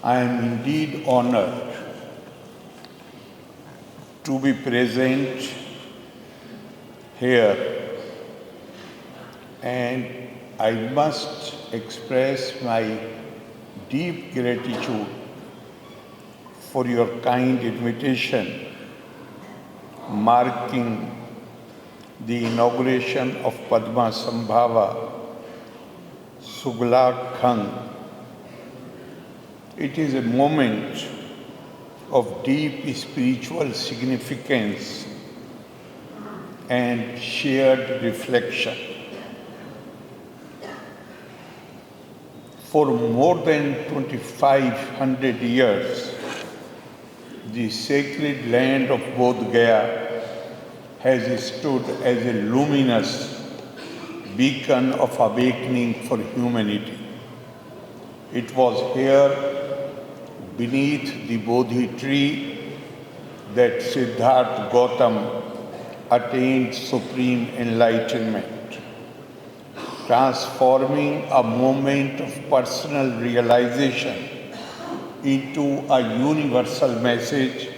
I am indeed honored to be present here, and I must express my deep gratitude for your kind invitation marking the inauguration of Padma Sambhava Sugla Khang. It is a moment of deep spiritual significance and shared reflection. For more than 2,500 years, the sacred land of Bodh Gaya has stood as a luminous beacon of awakening for humanity. It was here, beneath the Bodhi tree, that Siddhartha Gautam attained supreme enlightenment, transforming a moment of personal realization into a universal message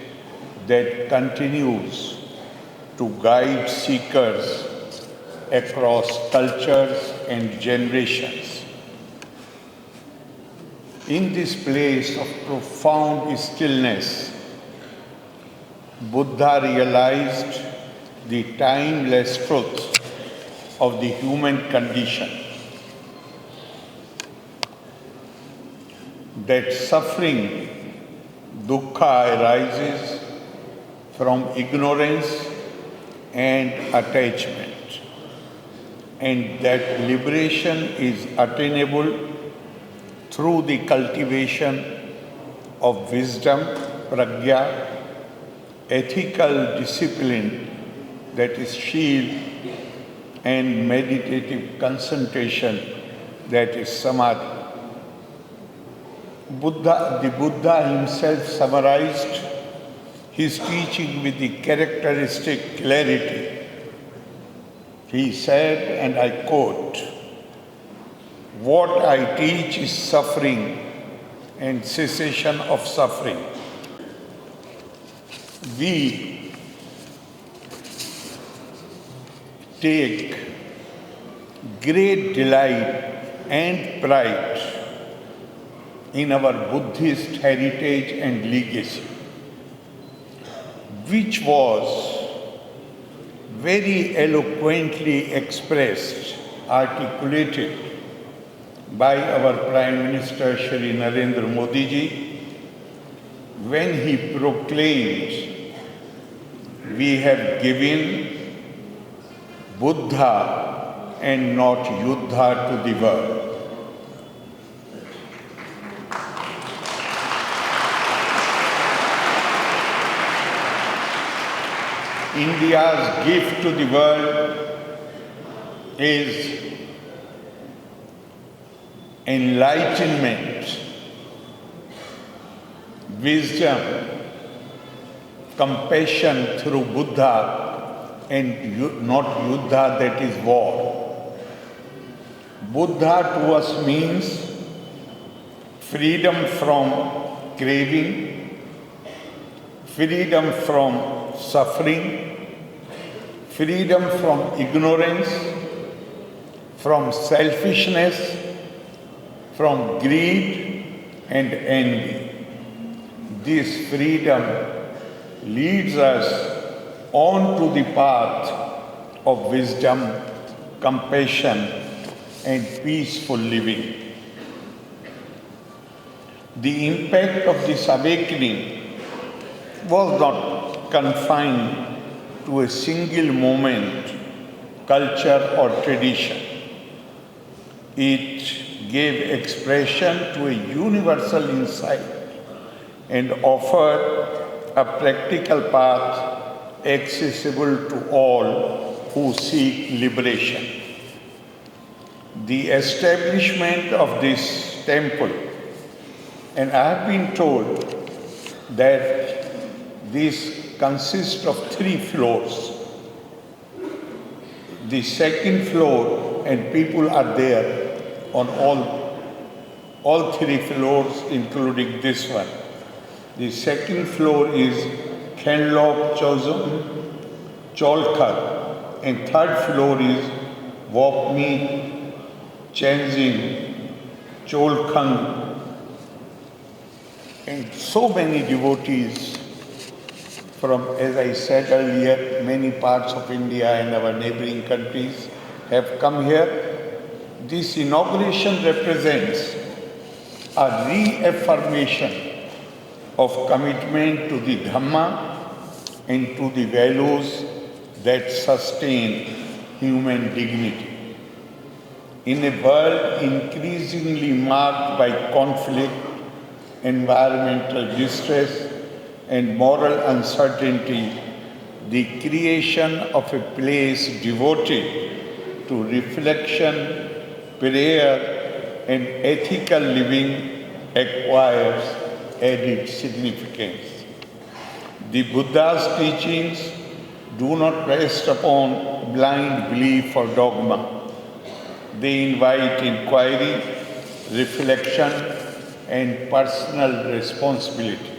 that continues to guide seekers across cultures and generations. In this place of profound stillness, Buddha realized the timeless truth of the human condition, that suffering, dukkha, arises from ignorance and attachment, and that liberation is attainable through the cultivation of wisdom, prajna, ethical discipline, that is shil, and meditative concentration, that is samadhi. The Buddha himself summarized his teaching with the characteristic clarity. He said, and I quote, "What I teach is suffering and cessation of suffering." We take great delight and pride in our Buddhist heritage and legacy, which was very eloquently expressed, articulated by our Prime Minister Shri Narendra Modi ji when he proclaimed, "We have given Buddha and not Yuddha to the world." India's gift to the world is enlightenment, wisdom, compassion through Buddha, and not Yuddha, that is war. Buddha to us means freedom from craving, freedom from suffering, freedom from ignorance, from selfishness, from greed and envy. This freedom leads us on to the path of wisdom, compassion, and peaceful living. The impact of this awakening was not confined to a single moment, culture, or tradition. It gave expression to a universal insight and offered a practical path accessible to all who seek liberation. The establishment of this temple, and I have been told that this consists of 3 floors. The second floor, and people are there on all all three floors, including this one. The second floor is Khenlop Cholkar, and third floor is Wokmi Chenzing Cholkhang, and so many devotees from, as I said earlier, many parts of India and our neighboring countries have come here. This inauguration represents a reaffirmation of commitment to the Dhamma and to the values that sustain human dignity. In a world increasingly marked by conflict, environmental distress, and moral uncertainty, the creation of a place devoted to reflection, prayer, and ethical living acquires added significance. The Buddha's teachings do not rest upon blind belief or dogma. They invite inquiry, reflection, and personal responsibility.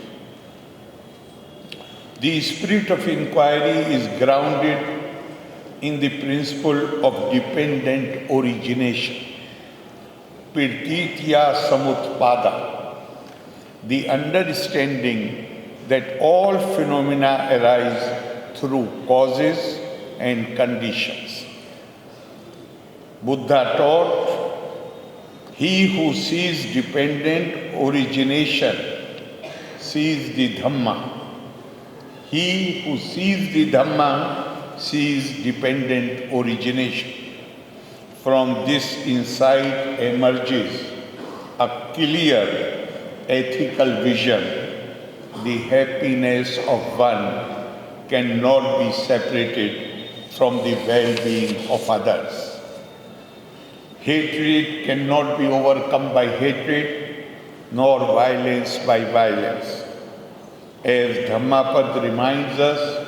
The spirit of inquiry is grounded in the principle of dependent origination, Pirtitya Samutpada, the understanding that all phenomena arise through causes and conditions. Buddha taught, he who sees dependent origination sees the Dhamma. He who sees the Dhamma sees dependent origination. From this insight emerges a clear ethical vision. The happiness of one cannot be separated from the well-being of others. Hatred cannot be overcome by hatred, nor violence by violence. As Dhammapad reminds us,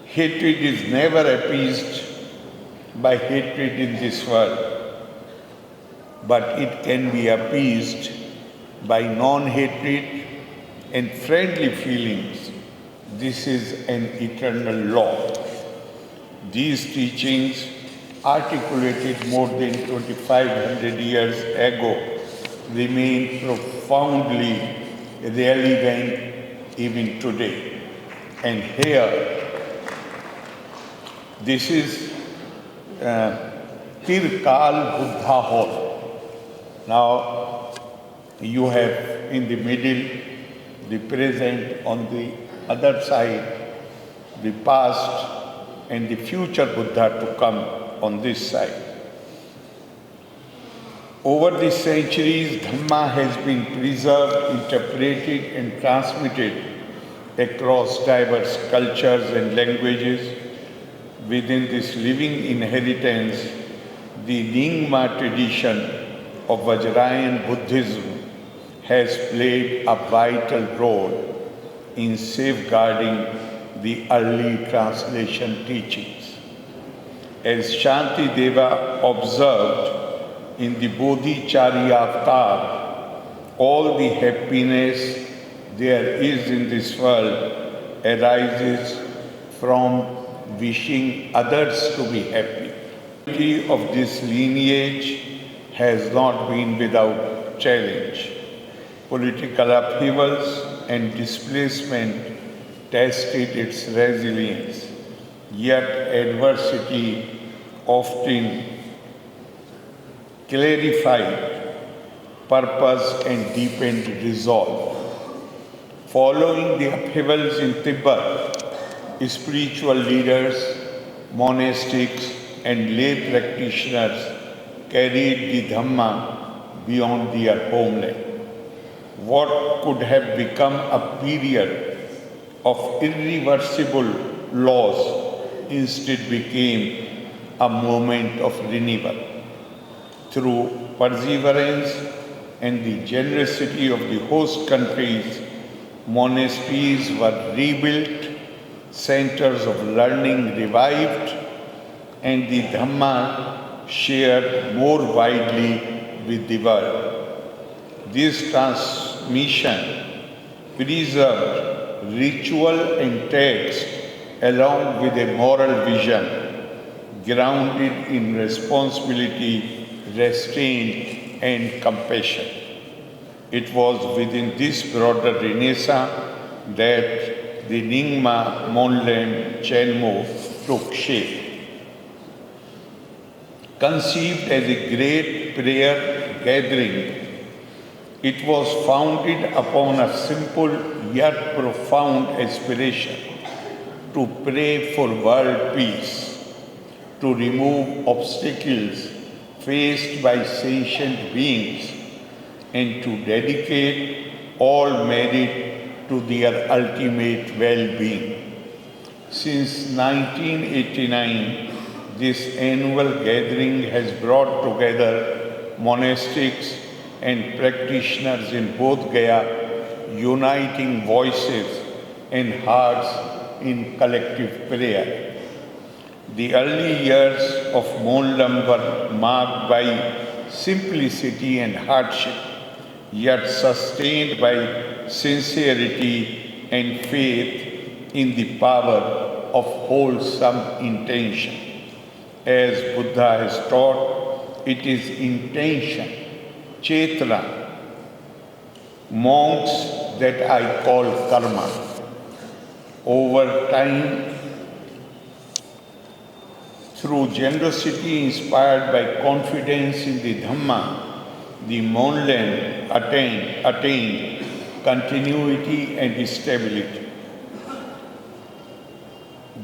hatred is never appeased by hatred in this world, but it can be appeased by non-hatred and friendly feelings. This is an eternal law. These teachings, articulated more than 2,500 years ago, remain profoundly relevant even today. And here, this is Tirkal Buddha Hall. Now, you have in the middle the present, on the other side the past and the future Buddha to come on this side. Over the centuries, Dhamma has been preserved, interpreted, and transmitted across diverse cultures and languages. Within this living inheritance, the Nyingma tradition of Vajrayana Buddhism has played a vital role in safeguarding the early translation teachings. As Shanti Deva observed, in the Bodhicharya avatar, all the happiness there is in this world arises from wishing others to be happy. The unity of this lineage has not been without challenge. Political upheavals and displacement tested its resilience, yet adversity often clarified purpose and deepened resolve. Following the upheavals in Tibet, spiritual leaders, monastics, and lay practitioners carried the Dhamma beyond their homeland. What could have become a period of irreversible loss instead became a moment of renewal. Through perseverance and the generosity of the host countries, monasteries were rebuilt, centers of learning revived, and the Dhamma shared more widely with the world. This transmission preserved ritual and text along with a moral vision grounded in responsibility, restraint, and compassion. It was within this broader renaissance that the Nyingma Monlam Chenmo took shape. Conceived as a great prayer gathering, it was founded upon a simple yet profound aspiration to pray for world peace, to remove obstacles faced by sentient beings, and to dedicate all merit to their ultimate well-being. Since 1989, this annual gathering has brought together monastics and practitioners in Bodh Gaya, uniting voices and hearts in collective prayer. The early years of Monlam were marked by simplicity and hardship, yet sustained by sincerity and faith in the power of wholesome intention. As Buddha has taught, it is intention, chetana, monks, that I call karma. Over time, through generosity inspired by confidence in the Dhamma, the Monlam attained continuity and stability.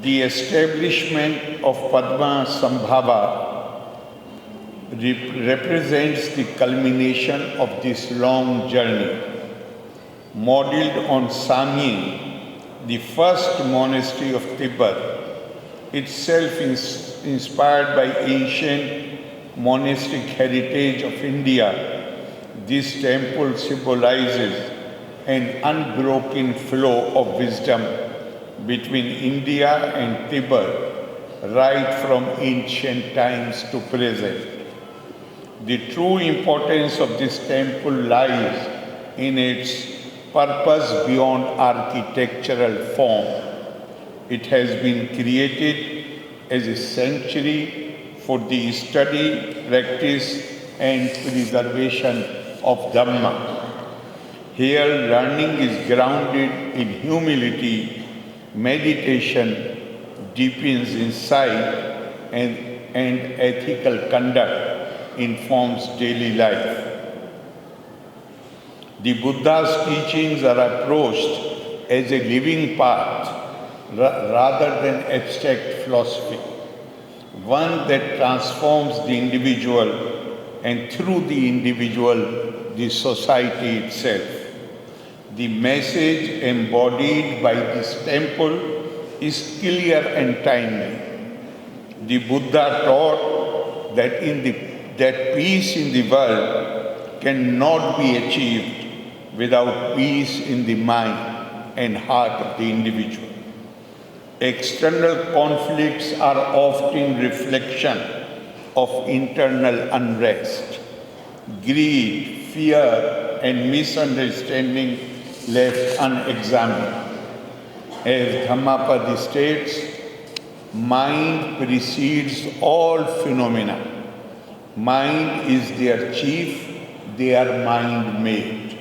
The establishment of Padma Sambhava represents the culmination of this long journey. Modeled on Samye, the first monastery of Tibet, itself inspired by ancient monastic heritage of India, this temple symbolizes an unbroken flow of wisdom between India and Tibet, right from ancient times to present. The true importance of this temple lies in its purpose beyond architectural form. It has been created as a sanctuary for the study, practice, and preservation of Dhamma. Here, learning is grounded in humility, meditation deepens insight, and ethical conduct informs daily life. The Buddha's teachings are approached as a living path rather than abstract philosophy, one that transforms the individual and through the individual, the society itself. The message embodied by this temple is clear and timely. The Buddha taught that peace in the world cannot be achieved without peace in the mind and heart of the individual. External conflicts are often reflection of internal unrest. Greed, fear, and misunderstanding left unexamined. As Dhammapada states, mind precedes all phenomena. Mind is their chief, they are mind-made.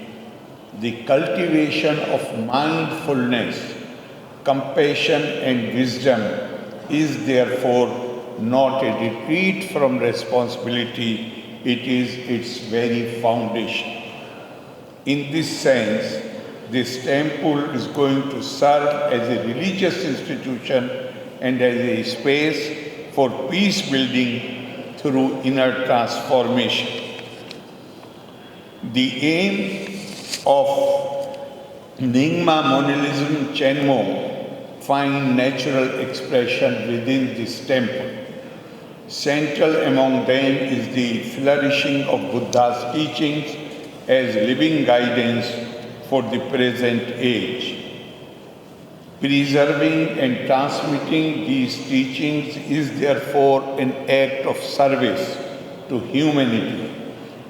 The cultivation of mindfulness, compassion, and wisdom is therefore not a retreat from responsibility, it is its very foundation. In this sense, this temple is going to serve as a religious institution and as a space for peace building through inner transformation. The aim of Nyingma Monalism Chenmo find natural expression within this temple. Central among them is the flourishing of Buddha's teachings as living guidance for the present age. Preserving and transmitting these teachings is therefore an act of service to humanity,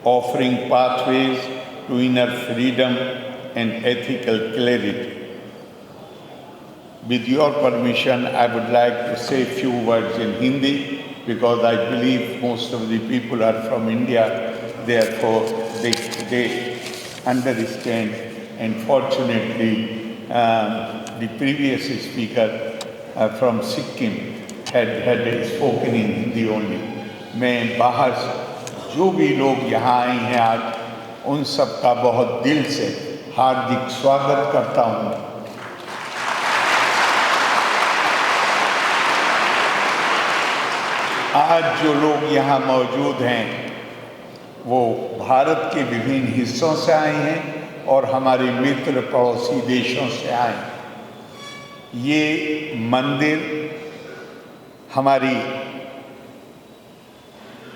offering pathways to inner freedom and ethical clarity. With your permission, I would like to say a few words in Hindi because I believe most of the people are from India, therefore they understand. And fortunately, the previous speaker from Sikkim had spoken in Hindi only. मैं बाहर जो भी लोग यहाँ आए हैं आज उन सब का बहुत दिल से हार्दिक स्वागत करता हूँ। आज जो लोग यहाँ मौजूद हैं वो भारत के विभिन्न हिस्सों से आए हैं और हमारे मित्र पड़ोसी देशों से आए हैं। ये मंदिर हमारी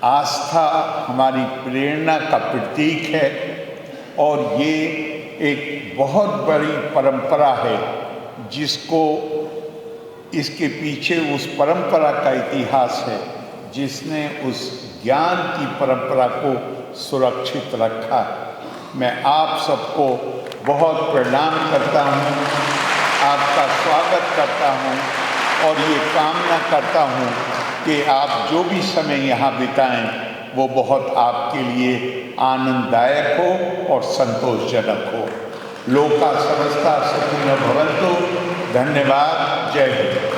आस्था, हमारी प्रेरणा का प्रतीक है और ये एक बहुत बड़ी परंपरा है जिसको इसके पीछे उस परंपरा का इतिहास है जिसने उस ज्ञान की परंपरा को सुरक्षित रखा। मैं आप सबको बहुत प्रणाम करता हूँ, आपका स्वागत करता हूँ और ये कामना करता हूँ कि आप जो भी समय यहाँ बिताएं वो बहुत आपके लिए आनंददायक हो और संतोषजनक हो। लोका समस्ता सुखिनो भवन्तु। धन्यवाद। जय हिंद।